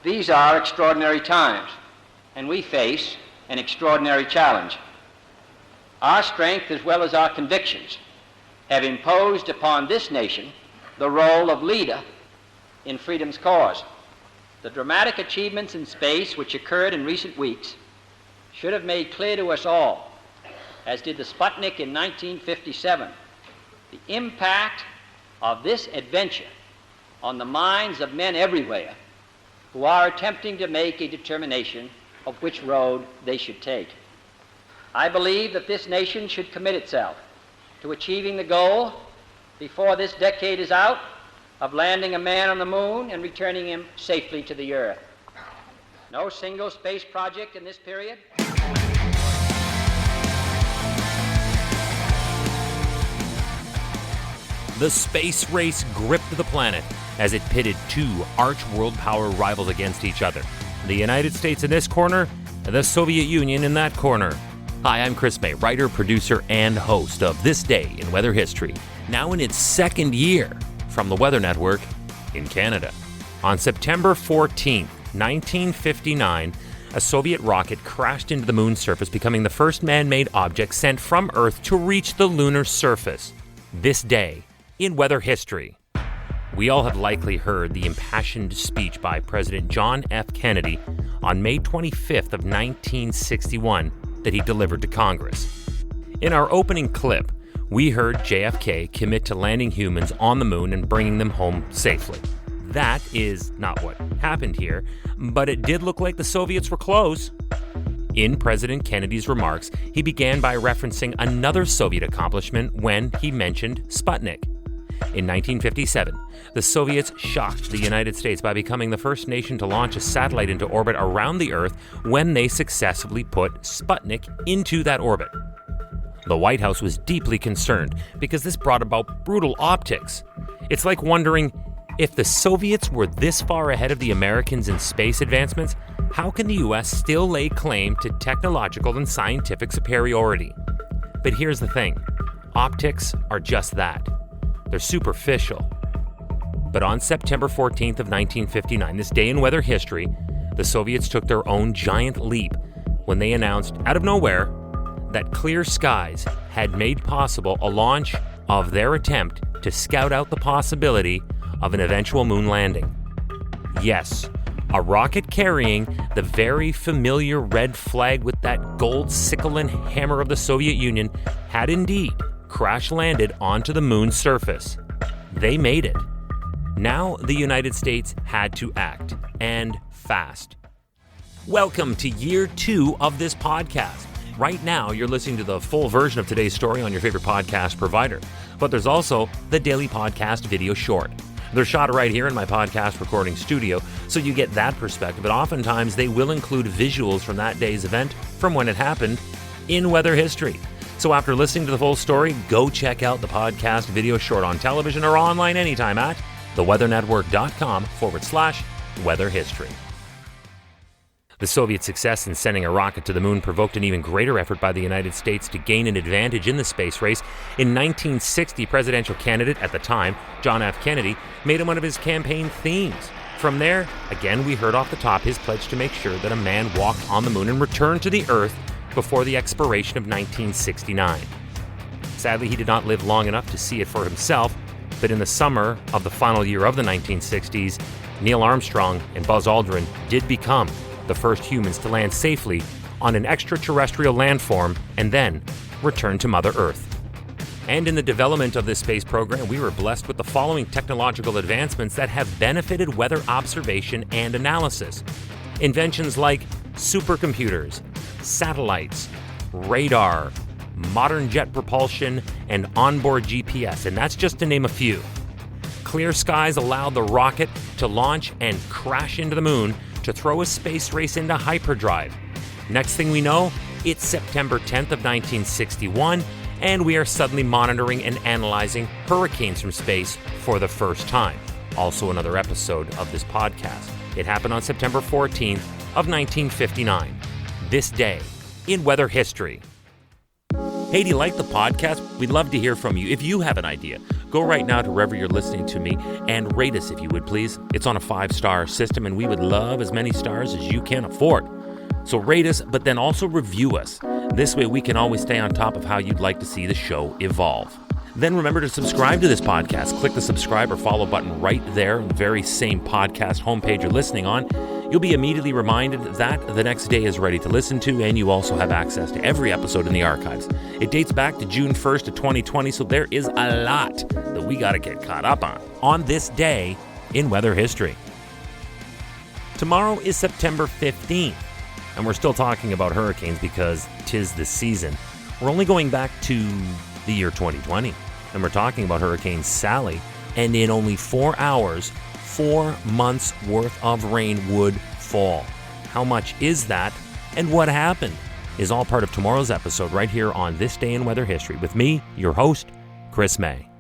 These are extraordinary times, and we face an extraordinary challenge. Our strength, as well as our convictions, have imposed upon this nation the role of leader in freedom's cause. The dramatic achievements in space which occurred in recent weeks should have made clear to us all, as did the Sputnik in 1957, the impact of this adventure on the minds of men everywhere who are attempting to make a determination of which road they should take. I believe that this nation should commit itself to achieving the goal, before this decade is out, of landing a man on the moon and returning him safely to the Earth. No single space project in this period. The space race gripped the planet as it pitted two arch world power rivals against each other. The United States in this corner, the Soviet Union in that corner. Hi, I'm Chris May, writer, producer, and host of This Day in Weather History, now in its second year from the Weather Network in Canada. On September 14th, 1959, a Soviet rocket crashed into the moon's surface, becoming the first man-made object sent from Earth to reach the lunar surface. This day in weather history. We all have likely heard the impassioned speech by President John F. Kennedy on May 25th of 1961 that he delivered to Congress. In our opening clip, we heard JFK commit to landing humans on the moon and bringing them home safely. That is not what happened here, but it did look like the Soviets were close. In President Kennedy's remarks, he began by referencing another Soviet accomplishment when he mentioned Sputnik. In 1957, the Soviets shocked the United States by becoming the first nation to launch a satellite into orbit around the Earth when they successfully put Sputnik into that orbit. The White House was deeply concerned because this brought about brutal optics. It's like wondering, if the Soviets were this far ahead of the Americans in space advancements, how can the US still lay claim to technological and scientific superiority? But here's the thing, optics are just that. They're superficial. But on September 14th of 1959, this day in weather history, the Soviets took their own giant leap when they announced, out of nowhere, that clear skies had made possible a launch of their attempt to scout out the possibility of an eventual moon landing. Yes, a rocket carrying the very familiar red flag with that gold sickle and hammer of the Soviet Union had indeed crash-landed onto the moon's surface. They made it. Now the United States had to act, and fast. Welcome to year 2 of this podcast. Right now, you're listening to the full version of today's story on your favorite podcast provider, but there's also the daily podcast video short. They're shot right here in my podcast recording studio, so you get that perspective, but oftentimes they will include visuals from that day's event from when it happened in weather history. So after listening to the full story, go check out the podcast video short on television or online anytime at theweathernetwork.com/weather history. The Soviet success in sending a rocket to the moon provoked an even greater effort by the United States to gain an advantage in the space race. In 1960, presidential candidate at the time, John F. Kennedy, made it one of his campaign themes. From there, again, we heard off the top his pledge to make sure that a man walked on the moon and returned to the Earth before the expiration of 1969. Sadly, he did not live long enough to see it for himself, but in the summer of the final year of the 1960s, Neil Armstrong and Buzz Aldrin did become the first humans to land safely on an extraterrestrial landform and then return to Mother Earth. And in the development of this space program, we were blessed with the following technological advancements that have benefited weather observation and analysis. Inventions like supercomputers, satellites, radar, modern jet propulsion, and onboard GPS, and that's just to name a few. Clear skies allowed the rocket to launch and crash into the moon to throw a space race into hyperdrive. Next thing we know, it's September 10th of 1961, and we are suddenly monitoring and analyzing hurricanes from space for the first time. Also another episode of this podcast. It happened on September 14th of 1959. This day in weather history. Hey, do you like the podcast? We'd love to hear from you. If you have an idea, go right now to wherever you're listening to me and rate us if you would, please. It's on a 5-star system, and we would love as many stars as you can afford. So rate us, but then also review us. This way we can always stay on top of how you'd like to see the show evolve. Then remember to subscribe to this podcast. Click the subscribe or follow button right there on the very same podcast homepage you're listening on. You'll be immediately reminded that the next day is ready to listen to, and you also have access to every episode in the archives. It dates back to June 1st of 2020, so there is a lot that we got to get caught up on this day in weather history. Tomorrow is September 15th, and we're still talking about hurricanes because 'tis the season. We're only going back to the year 2020, and we're talking about Hurricane Sally, and in only 4 hours, 4 months worth of rain would fall. How much is that, and what happened, is all part of tomorrow's episode right here on This Day in Weather History with me, your host, Chris May.